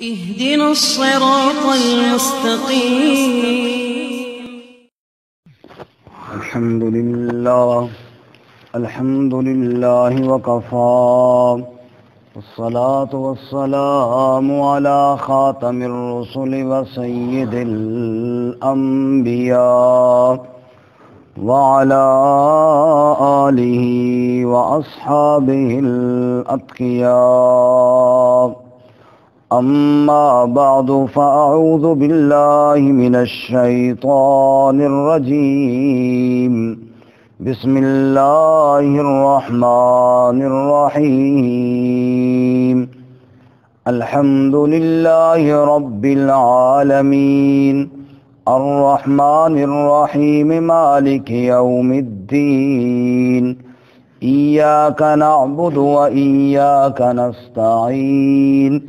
اهدنا الصراط المستقيم. الحمد لله وكفى والصلاة والسلام على خاتم الرسل وسيد الأنبياء وعلى آله وأصحابه الأتقياء. أما بعد فأعوذ بالله من الشيطان الرجيم. بسم الله الرحمن الرحيم. الحمد لله رب العالمين الرحمن الرحيم مالك يوم الدين. إياك نعبد وإياك نستعين.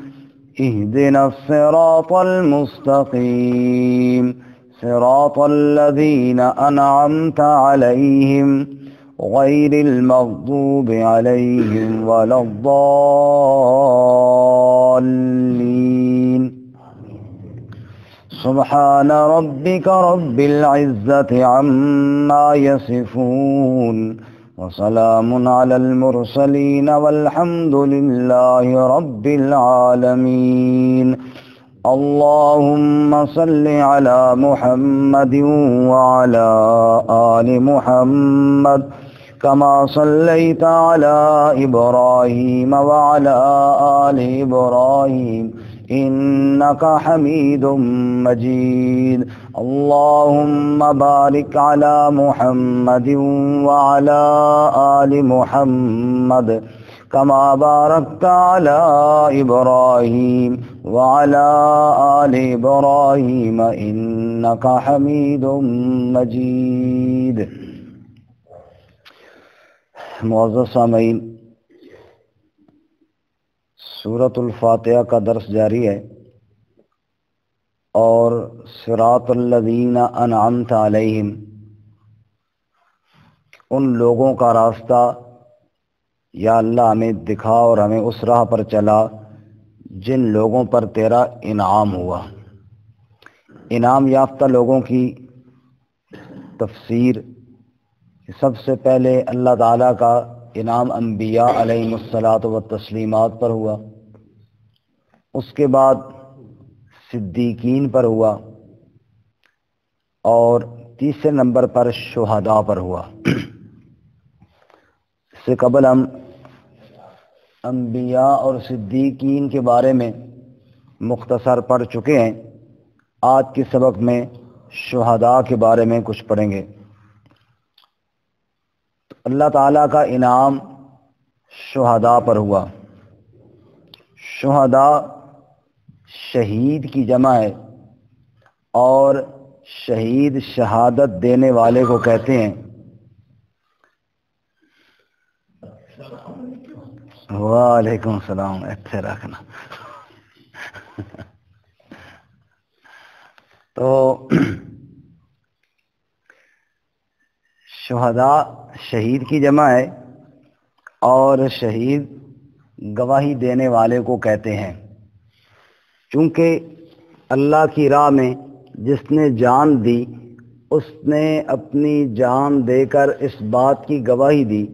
اهدنا الصراط المستقيم صراط الذين أنعمت عليهم غير المغضوب عليهم ولا الضالين. سبحان ربك رب العزة عما يصفون وسلام على المرسلين والحمد لله رب العالمين. اللهم صل على محمد وعلى آل محمد كما صليت على إبراهيم وعلى آل إبراهيم إنك حميد مجيد. اللهم بارك على محمد وعلى آل محمد كما باركت على إبراهيم وعلى آل إبراهيم إنك حميد مجيد. معزز سامعین، سورۃ الفاتحہ کا درس جاری ہے اور صراط الذین انعمت علیہم، ان لوگوں کا راستہ یا اللہ ہمیں دکھا اور ہمیں اس راہ پر چلا جن لوگوں پر تیرا انعام ہوا۔ انعام یافتہ لوگوں کی تفسیر، سب سے پہلے اللہ تعالیٰ کا انعام انبیاء علیہم الصلاۃ والتسلیمات پر ہوا، اس کے بعد صدیقین پر ہوا اور تیسرے نمبر پر شہداء پر ہوا۔ اس سے قبل ہم انبیاء اور صدیقین کے بارے میں مختصر پڑھ چکے ہیں۔ آج کے سبق میں شہداء کے بارے میں کچھ پڑھیں گے۔ اللہ تعالیٰ کا انعام شہداء پر ہوا۔ شہداء شہید کی جمع ہے اور شہید شہادت دینے والے کو کہتے ہیں۔ وعلیکم السلام، اچھے رکھنا۔ تو شہداء شہید کی جمع ہے اور شہید گواہی دینے والے کو کہتے ہیں، چونکہ اللہ کی راہ میں جس نے جان دی اس نے اپنی جان دے کر اس بات کی گواہی دی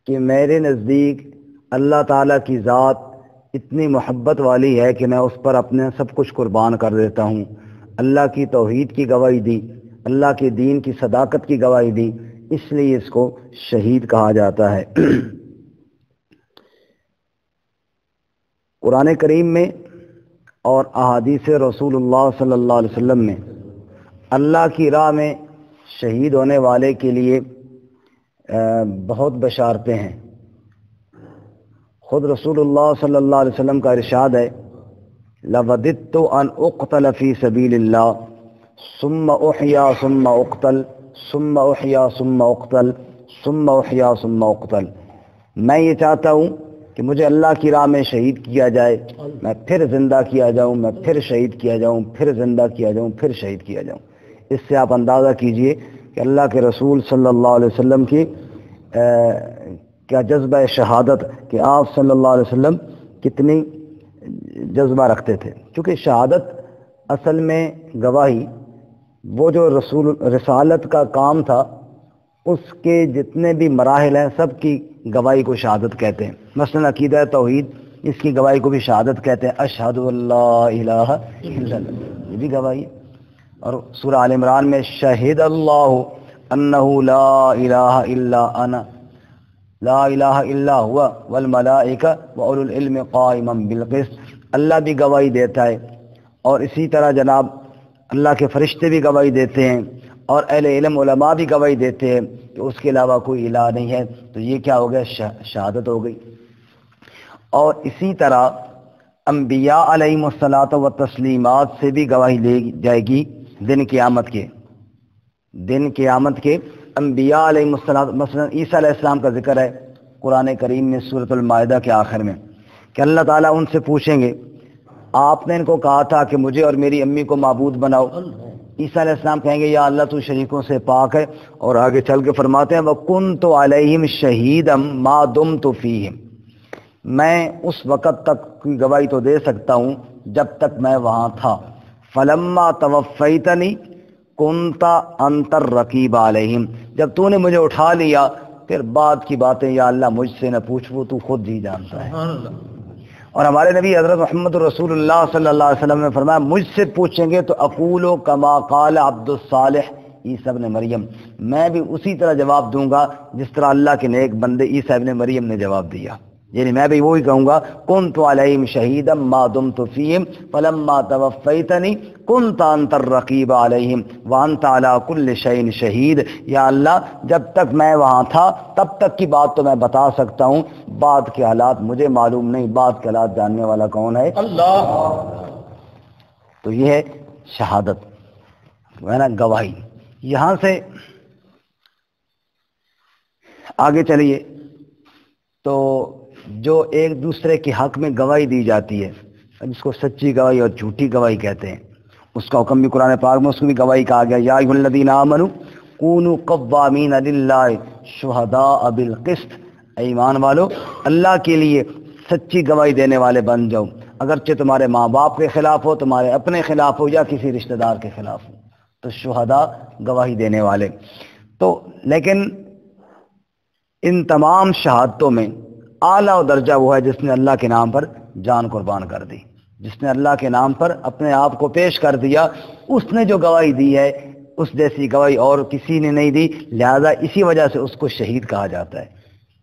کہ میرے نزدیک اللہ تعالیٰ کی ذات اتنی محبت والی ہے کہ میں اس پر اپنے سب کچھ قربان کر دیتا ہوں۔ اللہ کی توحید کی گواہی دی، اللہ کے دین کی صداقت کی گواہی دی، اس لیے اس کو شہید کہا جاتا ہے۔ قرآن کریم میں اور احادیث رسول اللہ صلی اللہ علیہ وسلم میں اللہ کی راہ میں شہید ہونے والے کے لیے بہت بشارتیں ہیں۔ خود رسول اللہ صلی اللہ علیہ وسلم کا ارشاد ہے، لَوَدِدتُّ أَنْ أُقْتَلَ فِي سَبِيلِ اللَّهِ ثُمَّ أُحْيَا ثُمَّ أُقْتَلْ ثُمَّ أُحْيَا ثُمَّ أُقْتَلْ ثُمَّ أُحْيَا ثُمَّ أُقْتَلْ۔ میں یہ چاہتا ہوں کہ مجھے اللہ کی راہ میں شہید کیا جائے، میں پھر زندہ کیا جاؤں، میں پھر شہید کیا جاؤں، پھر زندہ کیا جاؤں، پھر شہید کیا جاؤں۔ اس سے آپ اندازہ کیجئے کہ اللہ کے رسول صلی اللہ علیہ وسلم کی کیا جذبہ شہادت کہ آپ صلی اللہ علیہ وسلم کتنی جذبہ رکھتے تھے، کیونکہ شہادت اصل میں گواہی وہ جو رسالت کا کام تھا اس کے جتنے بھی مراحل ہیں سب کی گواہی کو شہادت کہتے ہیں۔ مثلا عقیدہ توحید، اس کی گواہی کو بھی شہادت کہتے ہیں، اشہد اللہ الہ الا اللہ، یہ بھی گواہی ہے۔ اور سورہ آل عمران میں شہد اللہ انہ لا الہ الا انا لا الہ الا ہوا والملائکہ واولو العلم قائما بالقسط، اللہ بھی گواہی دیتا ہے، اور اسی طرح جناب اللہ کے فرشتے بھی گواہی دیتے ہیں، اور اہل علم علماء بھی گواہی دیتے ہیں کہ اس کے علاوہ کوئی الہ نہیں ہے۔ تو یہ کیا ہو گیا؟ شہادت ہو گئی۔ اور اسی طرح انبیاء علیہم الصلاۃ و تسلیمات سے بھی گواہی لی جائے گی دن قیامت کے انبیاء علیہم الصلاۃ، مثلا عیسیٰ علیہ السلام کا ذکر ہے قرآن کریم میں سورۃ المائدہ کے آخر میں، کہ اللہ تعالیٰ ان سے پوچھیں گے آپ نے ان کو کہا تھا کہ مجھے اور میری امی کو معبود بناؤ۔ عیسیٰ علیہ السلام کہیں گے یا اللہ تو شریکوں سے پاک ہے، اور آگے چل کے فرماتے ہیں وَكُنْتُ عَلَيْهِمْ شَهِيدًا مَا دُمْتُ فِيهِمْ، میں اس وقت تک کی گواہی تو دے سکتا ہوں جب تک میں وہاں تھا۔ فَلَمَّا تَوَفَّيْتَنِي كُنْتَ أَنْتَ الرَّقِيبَ عَلَيْهِمْ، جب تو نے مجھے اٹھا لیا پھر بعد کی باتیں یا اللہ مجھ سے نہ پوچھ، وہ تو خود ہی جانتا ہے۔ اور ہمارے نبی حضرت محمد رسول اللہ صلی اللہ علیہ وسلم نے فرمایا مجھ سے پوچھیں گے تو اقول کما قال عبد الصالح عیسیٰ ابن مریم، میں بھی اسی طرح جواب دوں گا جس طرح اللہ کے نیک بندے عیسیٰ ابن مریم نے جواب دیا، یعنی میں بھی وہی کہوں گا کنت علیہم شہیدا ما دمت فیہم فلما توفیتنی کنت انت الرقیب علیہم وانت علی کل شیء شہید، یا اللہ جب تک میں وہاں تھا تب تک کی بات تو میں بتا سکتا ہوں، بعد کے حالات مجھے معلوم نہیں، بعد کے حالات جاننے والا کون ہے؟ اللہ۔ تو یہ ہے شہادت، ہے نا، گواہی۔ یہاں سے آگے چلیے تو جو ایک دوسرے کے حق میں گواہی دی جاتی ہے جس کو سچی گواہی اور جھوٹی گواہی کہتے ہیں، اس کا حکم بھی قرآن پاک میں اس کو بھی گواہی کہا گیا، یا ایھا الذین آمنوا کونوا قوامین للہ شہداء بالقسط، اے ایمان والو اللہ کے لیے سچی گواہی دینے والے بن جاؤ، اگرچہ تمہارے ماں باپ کے خلاف ہو، تمہارے اپنے خلاف ہو، یا کسی رشتہ دار کے خلاف ہو، تو شہداء گواہی دینے والے۔ تو لیکن ان تمام شہادتوں میں اعلیٰ درجہ وہ ہے جس نے اللہ کے نام پر جان قربان کر دی، جس نے اللہ کے نام پر اپنے آپ کو پیش کر دیا، اس نے جو گواہی دی ہے اس جیسی گواہی اور کسی نے نہیں دی، لہذا اسی وجہ سے اس کو شہید کہا جاتا ہے۔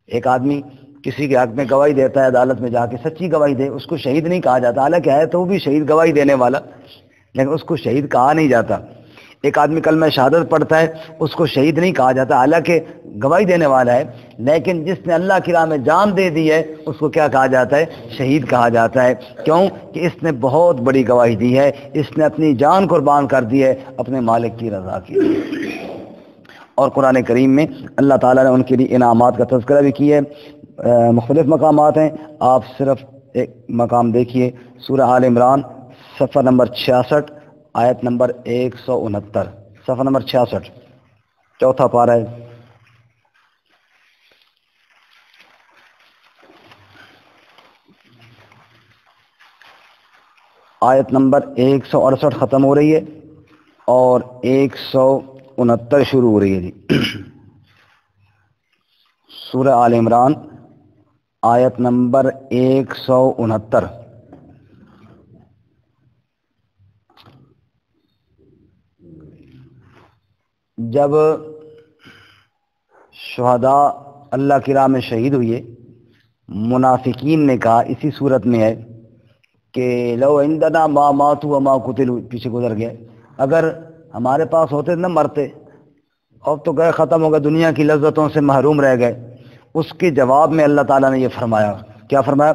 ایک آدمی کسی کے حق میں گواہی دیتا ہے عدالت میں جا کے، سچی گواہی دے، اس کو شہید نہیں کہا جاتا، حالانکہ ہے تو وہ بھی شہید گواہی دینے والا، لیکن اس کو شہید کہا نہیں جاتا۔ ایک آدمی کلمہ شہادت پڑھتا ہے، اس کو شہید نہیں کہا جاتا، حالانکہ گواہی دینے والا ہے، لیکن جس نے اللہ کی راہ میں جان دے دی ہے اس کو کیا کہا جاتا ہے؟ شہید کہا جاتا ہے۔ کیوں؟ کہ اس نے بہت بڑی گواہی دی ہے، اس نے اپنی جان قربان کر دی ہے اپنے مالک کی رضا کے لیے۔ اور قرآن کریم میں اللہ تعالیٰ نے ان کے لیے انعامات کا تذکرہ بھی کیا ہے، مختلف مقامات ہیں، آپ صرف ایک مقام دیکھیے، سورہ آل عمران صفحہ نمبر 66 آیت نمبر 169، صفحہ نمبر 66، چوتھا پارہ ہے۔ آیت نمبر 168 ختم ہو رہی ہے اور 169 شروع ہو رہی ہے جی۔ سورہ آل عمران آیت نمبر 169۔ جب شہداء اللہ کی راہ میں شہید ہوئے، منافقین نے کہا، اسی صورت میں ہے کہ لو عندنا ما ماتوا وما قتلوا، پیچھے گزر گئے، اگر ہمارے پاس ہوتے نہ مرتے، اب تو گئے، ختم ہو گئے، دنیا کی لذتوں سے محروم رہ گئے۔ اس کے جواب میں اللہ تعالیٰ نے یہ فرمایا، کیا فرمایا؟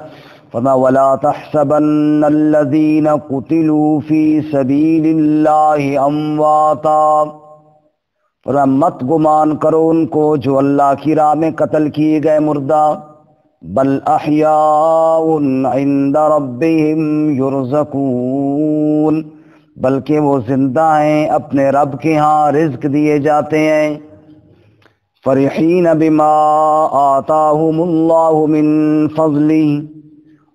فرمایا وَلَا تَحْسَبَنَّ الَّذِينَ قُتِلُوا فِي سَبِيلِ اللَّهِ أَمْوَاتًا، فرمایا مت گمان کرو ان کو جو اللہ کی راہ میں قتل کیے گئے مردہ، بل احیاء عند ربهم یرزقون، بلکہ وہ زندہ ہیں، اپنے رب کے ہاں رزق دیے جاتے ہیں۔ فرحین بما آتاہم اللہ من فضلہ،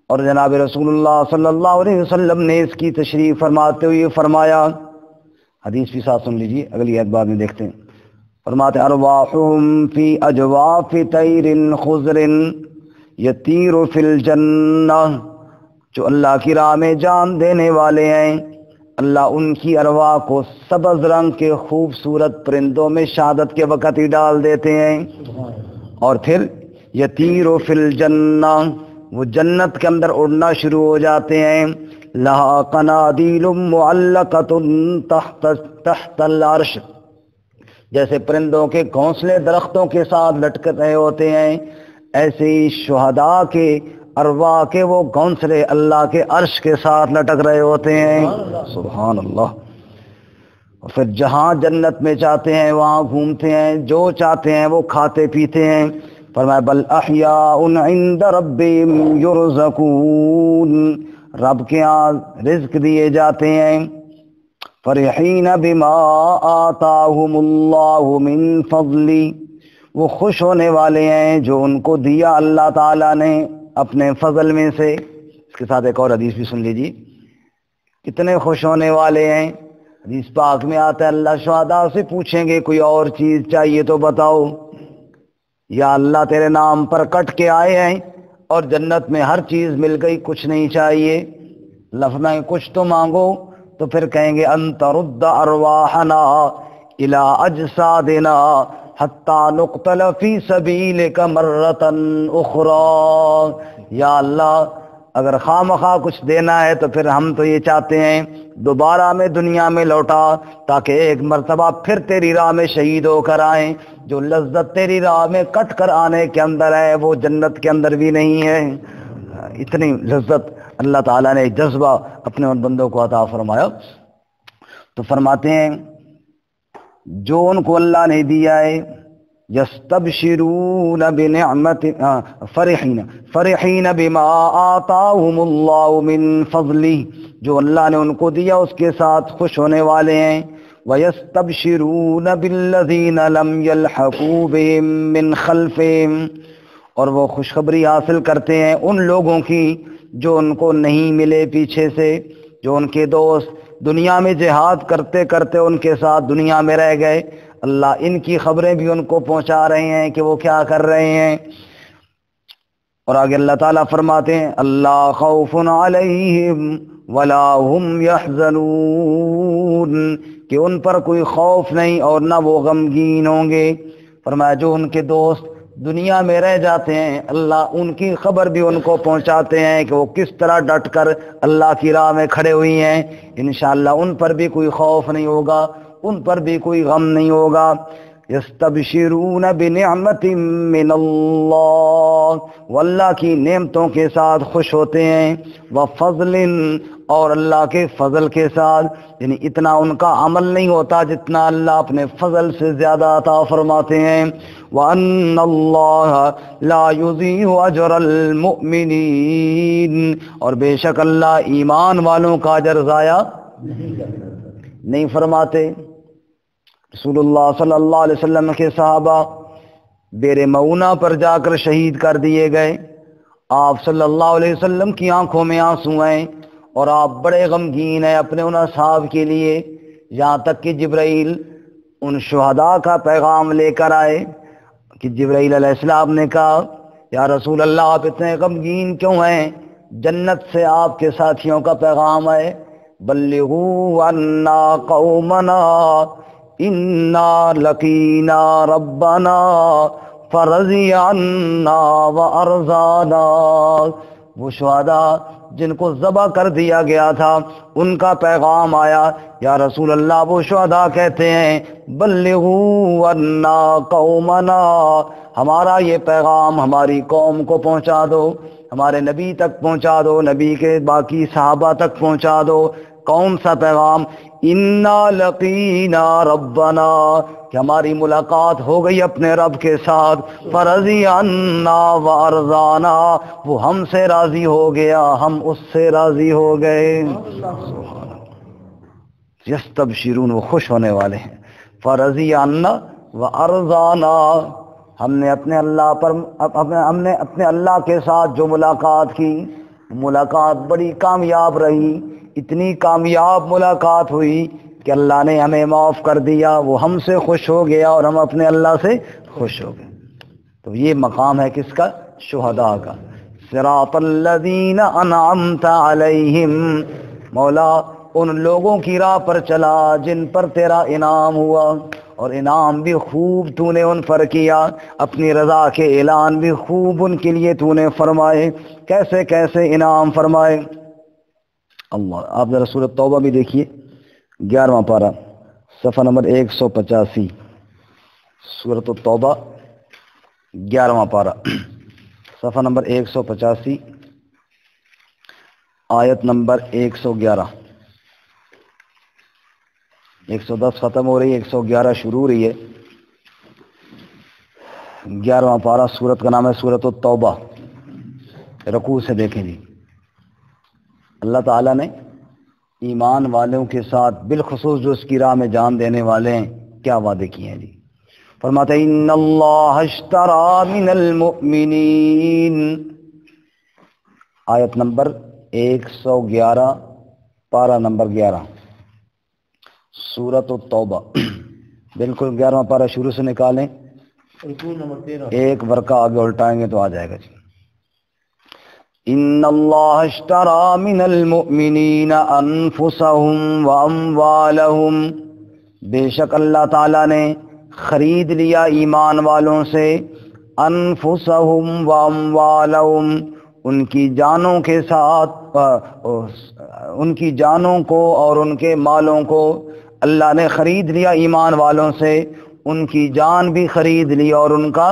اور جناب رسول اللہ صلی اللہ علیہ وسلم نے اس کی تشریح فرماتے ہوئے فرمایا، حدیث بھی ساتھ سن لیجیے، اگلی آیت بعد میں دیکھتے ہیں۔ فرماتے ارواحهم فی اجواف طیر خضر یطیر فی الجنہ، جو اللہ کی راہ میں جان دینے والے ہیں، اللہ ان کی ارواح کو سبز رنگ کے خوبصورت پرندوں میں شہادت کے وقت ہی ڈال دیتے ہیں، اور پھر یطیر فی الجنہ، وہ جنت کے اندر اڑنا شروع ہو جاتے ہیں۔ لہا قنادیل معلقۃ تحت العرش، جیسے پرندوں کے گھونسلے درختوں کے ساتھ لٹک رہے ہوتے ہیں، ایسے ہی شہداء کے ارواح کے وہ گھونسلے اللہ کے عرش کے ساتھ لٹک رہے ہوتے ہیں۔ سبحان اللہ۔ اور پھر جہاں جنت میں چاہتے ہیں وہاں گھومتے ہیں، جو چاہتے ہیں وہ کھاتے پیتے ہیں۔ فرمایا بل احیاء عند ربهم یرزقون، رب کے ہاں رزق دیے جاتے ہیں۔ فرحین بما آتاہم اللہ من فضل، وہ خوش ہونے والے ہیں جو ان کو دیا اللہ تعالیٰ نے اپنے فضل میں سے۔ اس کے ساتھ ایک اور حدیث بھی سن لیجیے، کتنے خوش ہونے والے ہیں۔ حدیث پاک میں آتا ہے اللہ شہداء سے پوچھیں گے کوئی اور چیز چاہیے تو بتاؤ، یا اللہ تیرے نام پر کٹ کے آئے ہیں اور جنت میں ہر چیز مل گئی، کچھ نہیں چاہیے، لفظ کچھ تو مانگو، تو پھر کہیں گے انت رد ارواحنا الی اجسادنا حتی نقتل فی سبیلک مرۃ اخری، یا اللہ اگر خواہ کچھ دینا ہے تو پھر ہم تو یہ چاہتے ہیں دوبارہ میں دنیا میں لوٹا تاکہ ایک مرتبہ پھر تیری راہ میں شہید ہو کر آئیں۔ جو لذت تیری راہ میں کٹ کر آنے کے اندر ہے وہ جنت کے اندر بھی نہیں ہے۔ اتنی لذت اللہ تعالیٰ نے جذبہ اپنے ان بندوں کو عطا فرمایا۔ تو فرماتے ہیں جو ان کو اللہ نے دیا ہے، یستبشرون بنعمت فرحین بما آتاہم اللہ من فضلہ، جو اللہ نے ان کو دیا اس کے ساتھ خوش ہونے والے ہیں۔ وَيَسْتَبْشِرُونَ بِالَّذِينَ لَمْ يَلْحَقُوا بِهِم مِّنْ خَلْفِهِمْ، اور وہ خوشخبری حاصل کرتے ہیں ان لوگوں کی جو ان کو نہیں ملے پیچھے سے، جو ان کے دوست دنیا میں جہاد کرتے کرتے ان کے ساتھ دنیا میں رہ گئے، اللہ ان کی خبریں بھی ان کو پہنچا رہے ہیں کہ وہ کیا کر رہے ہیں۔ اور آگے اللہ تعالیٰ فرماتے ہیں اللہ خوف علیہم ولا هم يحزنون، کہ ان پر کوئی خوف نہیں اور نہ وہ غمگین ہوں گے۔ فرمایا جو ان کے دوست دنیا میں رہ جاتے ہیں اللہ ان کی خبر بھی ان کو پہنچاتے ہیں کہ وہ کس طرح ڈٹ کر اللہ کی راہ میں کھڑے ہوئی ہیں، انشاءاللہ ان پر بھی کوئی خوف نہیں ہوگا، ان پر بھی کوئی غم نہیں ہوگا۔ یستبشرون بنعمت من اللہ، واللہ کی نعمتوں کے ساتھ خوش ہوتے ہیں، وفضل، اور اللہ کے فضل کے ساتھ، یعنی اتنا ان کا عمل نہیں ہوتا جتنا اللہ اپنے فضل سے زیادہ عطا فرماتے ہیں۔ وَأَنَّ اللَّهَ لَا يُضِيعُ أَجْرَ الْمُؤْمِنِينَ، اور بے شک اللہ ایمان والوں کا اجر ضائع نہیں فرماتے۔ رسول اللہ صلی اللہ علیہ وسلم کے صحابہ بیر معونہ پر جا کر شہید کر دیے گئے، آپ صلی اللہ علیہ وسلم کی آنکھوں میں آنسو ہیں اور آپ بڑے غمگین ہیں اپنے ان اصحاب کے لیے، یہاں تک کہ جبرائیل ان شہداء کا پیغام لے کر آئے کہ جبرائیل علیہ السلام نے کہا یا رسول اللہ آپ اتنے غمگین کیوں ہیں؟ جنت سے آپ کے ساتھیوں کا پیغام ہے، بلغوا عنا قومنا انا لقینا ربنا فرضی عنا وارضانا، وہ شہداء جن کو ذبح کر دیا گیا تھا ان کا پیغام آیا، یا رسول اللہ وہ شہداء کہتے ہیں بلغوا عنا قومنا، ہمارا یہ پیغام ہماری قوم کو پہنچا دو، ہمارے نبی تک پہنچا دو، نبی کے باقی صحابہ تک پہنچا دو۔ کون سا پیغام؟ انا لقینا ربنا، کہ ہماری ملاقات ہو گئی اپنے رب کے ساتھ، فرضی عنا وارضانا، وہ ہم سے راضی ہو گیا ہم اس سے راضی ہو گئے۔ یستبشرون، وہ خوش ہونے والے ہیں، فرضی عنا وارضانا، ہم نے اپنے اللہ کے ساتھ جو ملاقات کی، ملاقات بڑی کامیاب رہی، اتنی کامیاب ملاقات ہوئی کہ اللہ نے ہمیں معاف کر دیا، وہ ہم سے خوش ہو گیا اور ہم اپنے اللہ سے خوش ہو گئے۔ تو یہ مقام ہے کس کا؟ شہداء کا۔ صراط الذین انعمت علیہم، مولا ان لوگوں کی راہ پر چلا جن پر تیرا انعام ہوا، اور انعام بھی خوب تو نے ان پر کیا، اپنی رضا کے اعلان بھی خوب ان کے لیے تو نے فرمائے۔ کیسے کیسے انعام فرمائے اللہ! آپ ذرا سورۃ توبہ بھی دیکھیے، 11واں پارہ، صفحہ نمبر 185، سورۃ التوبہ 11واں پارہ، صفحہ نمبر 185، آیت نمبر 111۔ 110 ختم ہو رہی ہے، 111 شروع ہو رہی ہے۔ 11واں پارہ، سورت کا نام ہے سورۃ التوبہ۔ رکوع سے دیکھیں جی، اللہ تعالیٰ نے ایمان والوں کے ساتھ بالخصوص جو اس کی راہ میں جان دینے والے ہیں کیا وعدے کیے ہیں جی؟ فرماتے ہیں ان اللہ اشتری من المؤمنین، آیت نمبر 111، پارہ نمبر 11، سورۃ التوبہ۔ بالکل 11واں پارہ شروع سے نکالیں، ایک ورقہ آگے الٹائیں گے تو آ جائے گا جی۔ ان اللہ اشتری من المؤمنین انفسهم واموالهم، بے شک اللہ تعالیٰ نے خرید لیا ایمان والوں سے انفسهم واموالهم، ان کی جانوں کے ساتھ، ان کی جانوں کو اور ان کے مالوں کو اللہ نے خرید لیا ایمان والوں سے، ان کی جان بھی خرید لی اور ان کا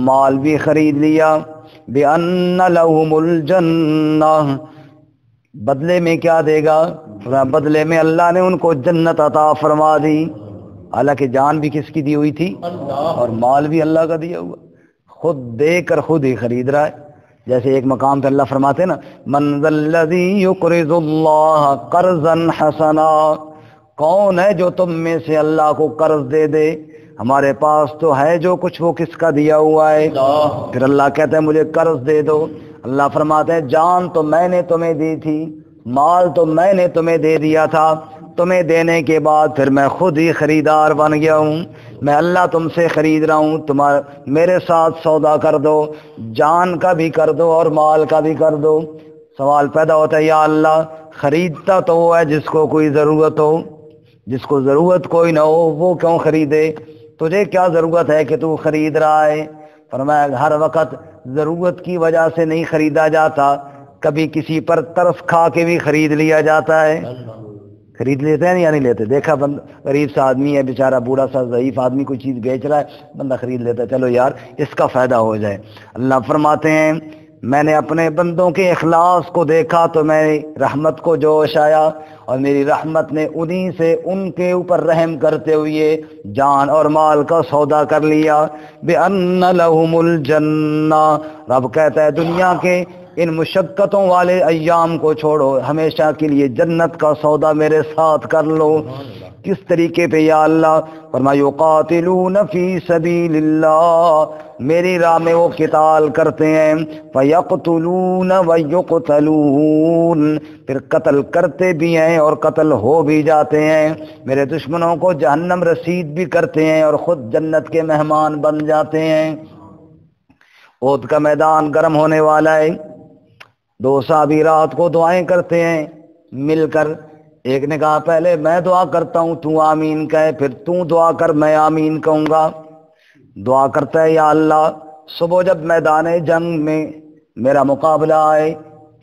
مال بھی خرید لیا۔ بِأَنَّ لَهُمُ الْجَنَّةَ، بدلے میں کیا دے گا؟ بدلے میں اللہ نے ان کو جنت عطا فرما دی۔ حالانکہ جان بھی کس کی دی ہوئی تھی؟ اور مال بھی اللہ کا دیا ہوا، خود دے کر خود ہی خرید رہا ہے۔ جیسے ایک مقام پہ اللہ فرماتے ہیں نا، مَنْ ذَا الَّذِي يُقْرِضُ اللَّهَ قَرْضًا حَسَنًا، کون ہے جو تم میں سے اللہ کو قرض دے دے؟ ہمارے پاس تو ہے جو کچھ، وہ کس کا دیا ہوا ہے؟ پھر اللہ کہتا ہے مجھے قرض دے دو۔ اللہ فرماتے ہیں جان تو میں نے تمہیں دی تھی، مال تو میں نے تمہیں دے دیا تھا، تمہیں دینے کے بعد پھر میں خود ہی خریدار بن گیا ہوں، میں اللہ تم سے خرید رہا ہوں، تمہارا میرے ساتھ سودا کر دو، جان کا بھی کر دو اور مال کا بھی کر دو۔ سوال پیدا ہوتا ہے یا اللہ خریدتا تو وہ ہے جس کو کوئی ضرورت ہو، جس کو ضرورت کوئی نہ ہو وہ کیوں خریدے؟ تجھے کیا ضرورت ہے کہ تو خرید رہا ہے؟ فرمایا ہر وقت ضرورت کی وجہ سے نہیں خریدا جاتا، کبھی کسی پر ترس کھا کے بھی خرید لیا جاتا ہے۔ خرید لیتے ہیں یا نہیں لیتے؟ دیکھا بند غریب سا آدمی ہے بیچارہ، بوڑھا سا ضعیف آدمی کوئی چیز بیچ رہا ہے، بندہ خرید لیتا ہے، چلو یار اس کا فائدہ ہو جائے۔ اللہ فرماتے ہیں میں نے اپنے بندوں کے اخلاص کو دیکھا تو میں رحمت کو جوش آیا، اور میری رحمت نے انہی سے ان کے اوپر رحم کرتے ہوئے جان اور مال کا سودا کر لیا۔ بِأَنَّ لَهُمُ الْجَنَّةَ، رب کہتا ہے دنیا کے ان مشقتوں والے ایام کو چھوڑو، ہمیشہ کے لیے جنت کا سودا میرے ساتھ کر لو۔ کس طریقے پہ یا اللہ؟ فرمایا یقاتلون فی سبیل اللہ، میری راہ میں وہ قتال کرتے ہیں، فیقتلون ویقتلون، پھر قتل کرتے بھی ہیں اور قتل ہو بھی جاتے ہیں، میرے دشمنوں کو جہنم رسید بھی کرتے ہیں اور خود جنت کے مہمان بن جاتے ہیں۔ احد کا میدان گرم ہونے والا ہے، دو صحابی رات کو دعائیں کرتے ہیں مل کر، ایک نے کہا پہلے میں دعا کرتا ہوں تو آمین کہے، پھر تو دعا کر میں آمین کہوں گا۔ دعا کرتا ہے یا اللہ صبح جب میدان جنگ میں میرا مقابلہ آئے،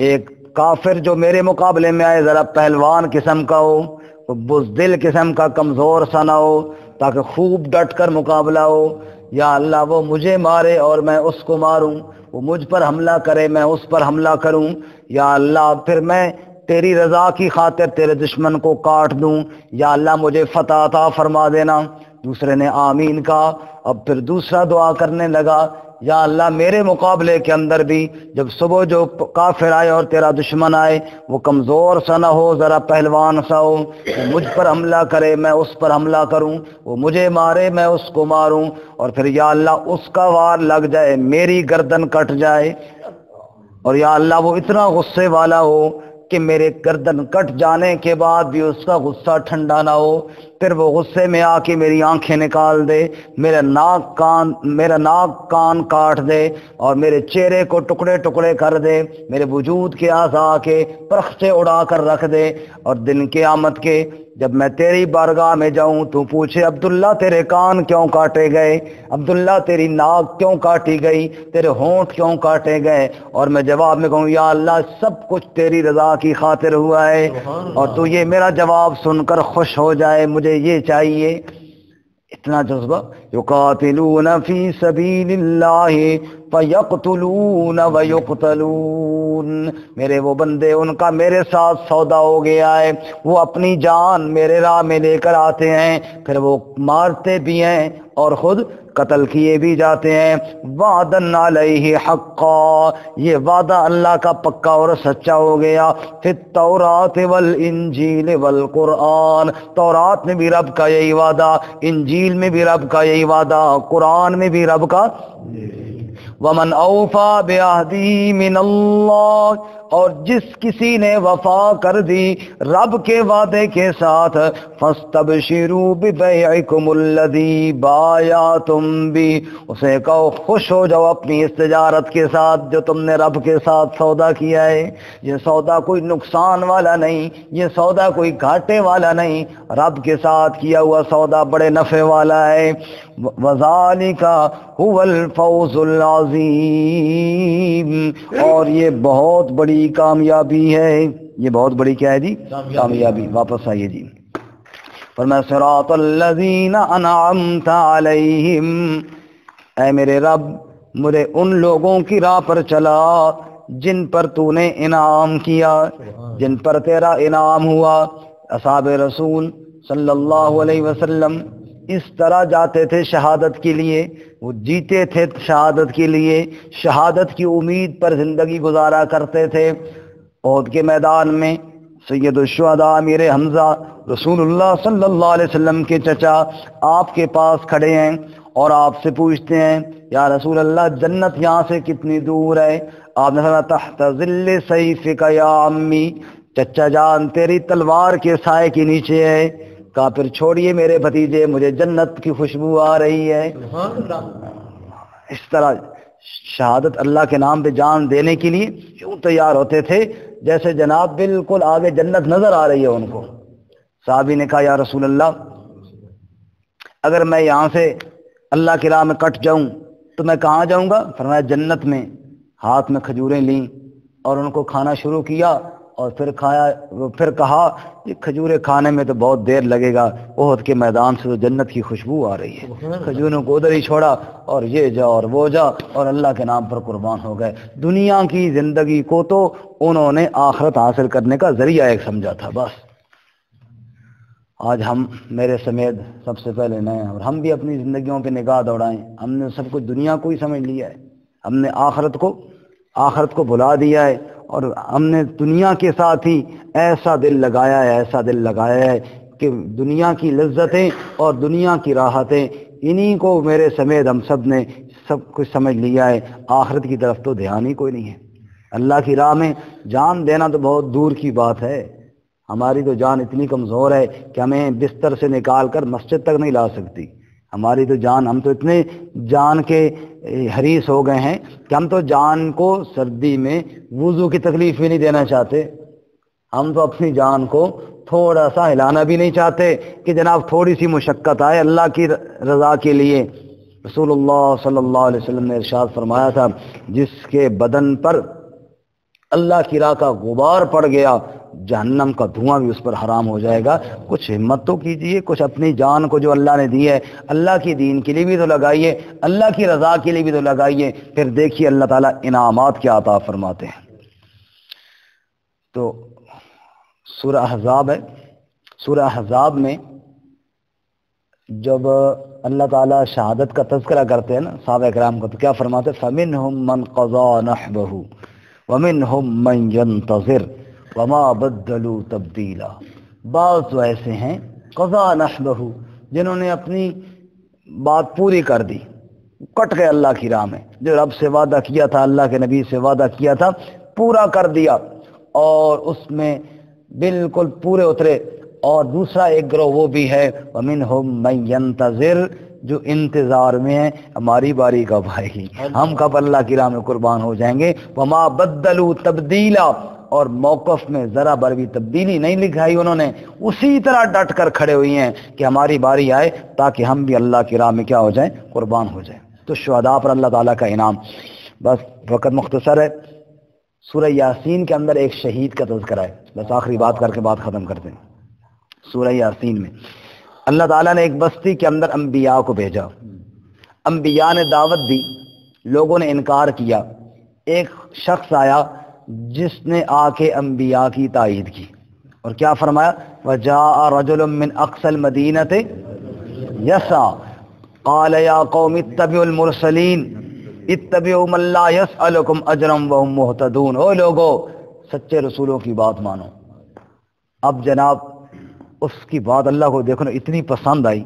ایک کافر جو میرے مقابلے میں آئے ذرا پہلوان قسم کا ہو، بزدل قسم کا، کمزور سا نہ ہو، تاکہ خوب ڈٹ کر مقابلہ ہو۔ یا اللہ وہ مجھے مارے اور میں اس کو ماروں، وہ مجھ پر حملہ کرے میں اس پر حملہ کروں، یا اللہ پھر میں تیری رضا کی خاطر تیرے دشمن کو کاٹ دوں، یا اللہ مجھے فتح عطا فرما دینا۔ دوسرے نے آمین کہا، اب پھر دوسرا دعا کرنے لگا یا اللہ میرے مقابلے کے اندر بھی جب صبح جو کافر آئے اور تیرا دشمن آئے وہ کمزور سا نہ ہو، ذرا پہلوان سا ہو، وہ مجھ پر حملہ کرے میں اس پر حملہ کروں، وہ مجھے مارے میں اس کو ماروں، اور پھر یا اللہ اس کا وار لگ جائے میری گردن کٹ جائے۔ اور یا اللہ وہ اتنا غصے والا ہو کہ میرے گردن کٹ جانے کے بعد بھی اس کا غصہ ٹھنڈا نہ ہو، پھر وہ غصے میں آ کے میری آنکھیں نکال دے، میرا ناک کان کاٹ دے اور میرے چہرے کو ٹکڑے ٹکڑے کر دے، میرے وجود کے اعضاء کے پرخچے اڑا کر رکھ دے، اور دن قیامت کے جب میں تیری بارگاہ میں جاؤں تو پوچھے عبداللہ تیرے کان کیوں کاٹے گئے، عبداللہ تیری ناک کیوں کاٹی گئی، تیرے ہونٹ کیوں کاٹے گئے، اور میں جواب میں کہوں یا اللہ سب کچھ تیری رضا کی خاطر ہوا ہے، اور تو یہ میرا جواب سن کر خوش ہو جائے، مجھے یہ چاہیے۔ اتنا جذبہ، یقاتلون فی سبیل اللہ فیقتلون ویقتلون، میرے وہ بندے ان کا میرے ساتھ سودا ہو گیا ہے، وہ اپنی جان میرے راہ میں لے کر آتے ہیں، پھر وہ مارتے بھی ہیں اور خود قتل کیے بھی جاتے ہیں۔ وعدن علیہ حقا، یہ وعدہ اللہ کا پکا اور سچا ہو گیا۔ فی التورات والانجیل والقرآن، تورات میں بھی رب کا یہی وعدہ، انجیل میں بھی رب کا یہی وعدہ، قرآن میں بھی رب کا۔ ومن اوفا بعہدہ من اللہ، اور جس کسی نے وفا کر دی رب کے وعدے کے ساتھ، فاستبشروا ببیعکم الذی بایعتم بہ، اسے کہو خوش ہو جاؤ اپنی اس تجارت کے ساتھ جو تم نے رب کے ساتھ سودا کیا ہے۔ یہ سودا کوئی نقصان والا نہیں، یہ سودا کوئی گھاٹے والا نہیں، رب کے ساتھ کیا ہوا سودا بڑے نفع والا ہے۔ وذالک هو الفوز العظیم، اور یہ بہت بڑی کامیابی ہے، یہ بہت بڑی کیا ہے جی؟ کامیابی۔ واپس آئیے جی، فرمایا صراط الذین انعمت علیہم، اے میرے رب مجھے ان لوگوں کی راہ پر چلا جن پر تو نے انعام کیا، جن پر تیرا انعام ہوا۔ اصحاب رسول صلی اللہ علیہ وسلم اس طرح جاتے تھے شہادت کے لیے، وہ جیتے تھے شہادت کے لیے، شہادت کی امید پر زندگی گزارا کرتے تھے۔ احد کے میدان میں سید الشہداء امیر حمزہ رسول اللہ صلی اللہ علیہ وسلم کے چچا آپ کے پاس کھڑے ہیں اور آپ سے پوچھتے ہیں یا رسول اللہ جنت یہاں سے کتنی دور ہے؟ آپ نے فرمایا تحت ظل سیفک یا عمی، چچا جان تیری تلوار کے سائے کے نیچے ہے۔ کہا پھر چھوڑیے میرے بھتیجے، مجھے جنت کی خوشبو آ رہی ہے۔ اس طرح شہادت اللہ کے نام پہ جان دینے کے لیے کیوں تیار ہوتے تھے جیسے جناب بالکل آگے جنت نظر آ رہی ہے ان کو۔ صحابی نے کہا یا رسول اللہ اگر میں یہاں سے اللہ کی راہ میں کٹ جاؤں تو میں کہاں جاؤں گا؟ فرمایا جنت میں۔ ہاتھ میں کھجوریں لیں اور ان کو کھانا شروع کیا، اور پھر کھایا، پھر کہا یہ کھجوریں کھانے میں تو بہت دیر لگے گا، احد کے میدان سے تو جنت کی خوشبو آ رہی ہے۔ کھجوروں کو ادھر ہی چھوڑا اور یہ جا اور وہ جا اور اللہ کے نام پر قربان ہو گئے۔ دنیا کی زندگی کو تو انہوں نے آخرت حاصل کرنے کا ذریعہ ایک سمجھا تھا بس۔ آج ہم میرے سمیت سب سے پہلے نئے ہیں اور ہم بھی اپنی زندگیوں پہ نگاہ دوڑائیں، ہم نے سب کچھ دنیا کو ہی سمجھ لیا ہے، ہم نے آخرت کو بھلا دیا ہے، اور ہم نے دنیا کے ساتھ ہی ایسا دل لگایا ہے کہ دنیا کی لذتیں اور دنیا کی راحتیں انہی کو میرے سمیت ہم سب نے سب کچھ سمجھ لیا ہے، آخرت کی طرف تو دھیان ہی کوئی نہیں ہے۔ اللہ کی راہ میں جان دینا تو بہت دور کی بات ہے، ہماری تو جان اتنی کمزور ہے کہ ہمیں بستر سے نکال کر مسجد تک نہیں لا سکتی، ہماری تو جان، ہم تو اتنے جان کے حریص ہو گئے ہیں کہ ہم تو جان کو سردی میں وضو کی تکلیف بھی نہیں دینا چاہتے، ہم تو اپنی جان کو تھوڑا سا ہلانا بھی نہیں چاہتے کہ جناب تھوڑی سی مشقت آئے اللہ کی رضا کے لیے۔ رسول اللہ صلی اللہ علیہ وسلم نے ارشاد فرمایا تھا جس کے بدن پر اللہ کی راہ کا غبار پڑ گیا جہنم کا دھواں بھی اس پر حرام ہو جائے گا۔ کچھ ہمت تو کیجئے، کچھ اپنی جان کو جو اللہ نے دی ہے اللہ کی دین کے لیے بھی تو لگائیے، اللہ کی رضا کے لیے بھی تو لگائیے، پھر دیکھیے اللہ تعالیٰ انعامات کیا عطا فرماتے ہیں۔ تو سورہ احزاب ہے، سورہ احزاب میں جب اللہ تعالیٰ شہادت کا تذکرہ کرتے ہیں نا صحابہ کرام کو، تو کیا فرماتے ہیں؟ فَمِنْهُمْ مَنْ قَضَى نَحْبَهُ وَمِنْهُمْ مَنْ يَنْتَظِرُ وَمَا بَدَّلُوا تَبْدِيلًا، بعض تو ایسے ہیں قضا نحبہ جنہوں نے اپنی بات پوری کر دی، کٹ گئے اللہ کی راہ میں، جو رب سے وعدہ کیا تھا، اللہ کے نبی سے وعدہ کیا تھا، پورا کر دیا اور اس میں بالکل پورے اترے۔ اور دوسرا ایک گروہ وہ بھی ہے وَمِنْهُمْ مَن يَنْتَظِرُ، جو انتظار میں ہے ہماری باری کب آئے گی، ہم کب اللہ کی راہ میں قربان ہو جائیں گے۔ وَمَا بَدَّلُوا تَبْدِيلًا، اور موقف میں ذرا بر بھی تبدیلی نہیں لکھائی انہوں نے، اسی طرح ڈٹ کر کھڑے ہوئی ہیں کہ ہماری باری آئے تاکہ ہم بھی اللہ کی راہ میں کیا ہو جائیں، قربان ہو جائیں۔ تو شہداء پر اللہ تعالیٰ کا انعام۔ بس وقت مختصر ہے، سورہ یاسین کے اندر ایک شہید کا تذکرہ ہے، بس آخری بات کر کے بات ختم کرتے ہیں۔ سورہ یاسین میں اللہ تعالیٰ نے ایک بستی کے اندر انبیاء کو بھیجا، انبیاء نے دعوت دی، لوگوں نے انکار کیا۔ ایک شخص آیا جس نے آ کے انبیاء کی تائید کی اور کیا فرمایا، وَجَاءَ رَجُلٌ مِّنْ أَقْصَى الْمَدِينَةِ يَسْعَىٰ قَالَ يَا قَوْمِ اتَّبِعُوا الْمُرْسَلِينَ اتَّبِعُوا مَن لَّا يَسْأَلُكُمْ أَجْرًا وَهُم مُّهْتَدُونَ۔ او لوگو، سچے رسولوں کی بات مانو۔ اب جناب اس کی بات اللہ کو دیکھو نا اتنی پسند آئی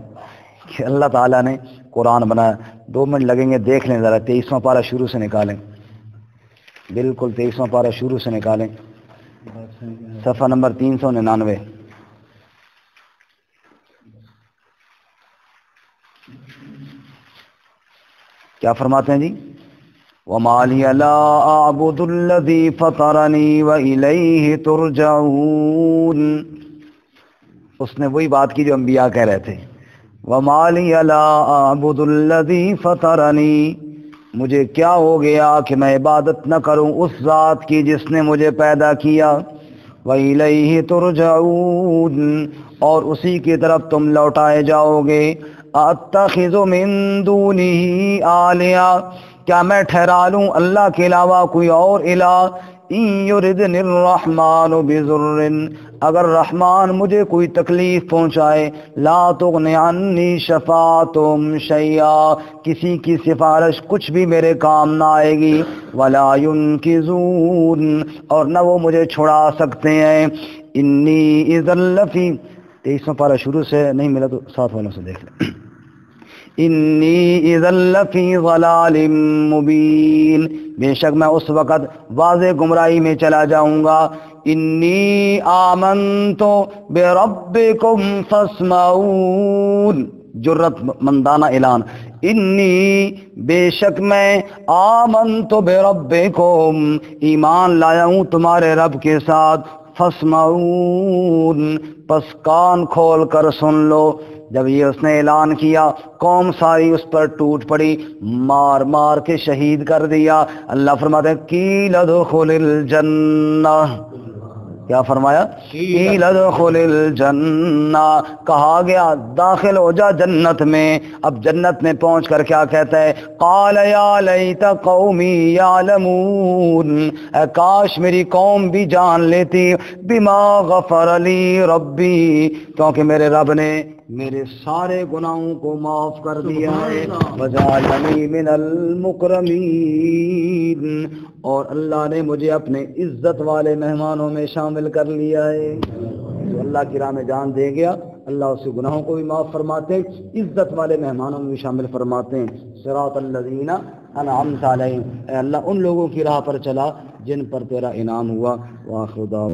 کہ اللہ تعالیٰ نے قرآن بنایا۔ 2 منٹ لگیں گے، دیکھ لیں ذرا 23واں پارہ شروع سے نکالیں، بالکل 23واں پارہ شروع سے نکالیں، صفحہ نمبر 399۔ کیا فرماتے ہیں جی، وَمَا لِيَ لَا أَعْبُدُ الَّذِي فَطَرَنِي وَإِلَيْهِ تُرْجَعُونَ۔ اس نے وہی بات کی جو انبیاء کہہ رہے تھے، وَمَا لِيَ لَا أَعْبُدُ الَّذِي فَطَرَنِي، مجھے کیا ہو گیا کہ میں عبادت نہ کروں اس ذات کی جس نے مجھے پیدا کیا، وَإِلَيْهِ تُرْجَعُونَ، اور اسی کی طرف تم لوٹائے جاؤ گے۔ أَتَّخِذُ مِن دُونِهِ آلِهَةً، کیا میں ٹھہرا لوں اللہ کے علاوہ کوئی اور الہ، إِن يُرِدْنِ الرَّحْمَٰنُ بِضُرٍّ، اگر رحمان مجھے کوئی تکلیف پہنچائے، لا تغنِ عنی شفاعتہم شیئا، کسی کی سفارش کچھ بھی میرے کام نہ آئے گی، ولا ینقذون، اور نہ وہ مجھے چھڑا سکتے ہیں، انی اذا لفی، 23واں پارہ شروع سے نہیں ملا تو 7 والوں سے دیکھ لیں، انی اذا لفی ضلال مبین، بے شک میں اس وقت واضح گمراہی میں چلا جاؤں گا۔ انی آمنت بربکم فاسمعون، جرت مندانہ اعلان، انی بے شک میں آمنت بربکم، ایمان لایا ہوں تمہارے رب کے ساتھ، فاسمعون، پس کان کھول کر سن لو۔ جب یہ اس نے اعلان کیا، قوم ساری اس پر ٹوٹ پڑی، مار مار کے شہید کر دیا۔ اللہ فرماتے ہیں قیل ادخل الجنہ، کیا فرمایا، قیل ادخل الجنہ، کہا گیا داخل ہو جا جنت میں۔ اب جنت میں پہنچ کر کیا کہتا ہے، قال یا لیت قومی یعلمون، اے کاش میری قوم بھی جان لیتی، بما غفر لی ربی، کیونکہ میرے رب نے میرے سارے گناہوں کو معاف کر دیا ہے، وجعلنی من المکرمین، اور اللہ نے مجھے اپنے عزت والے مہمانوں میں شامل کر لیا ہے۔ جو اللہ کی راہ میں جان دے گیا، اللہ اس کے گناہوں کو بھی معاف فرماتے ہیں، عزت والے مہمانوں میں بھی شامل فرماتے ہیں۔ صراط الذین انعمت علیہم، اے اللہ ان لوگوں کی راہ پر چلا جن پر تیرا انعام ہوا۔ وآخر دعوانا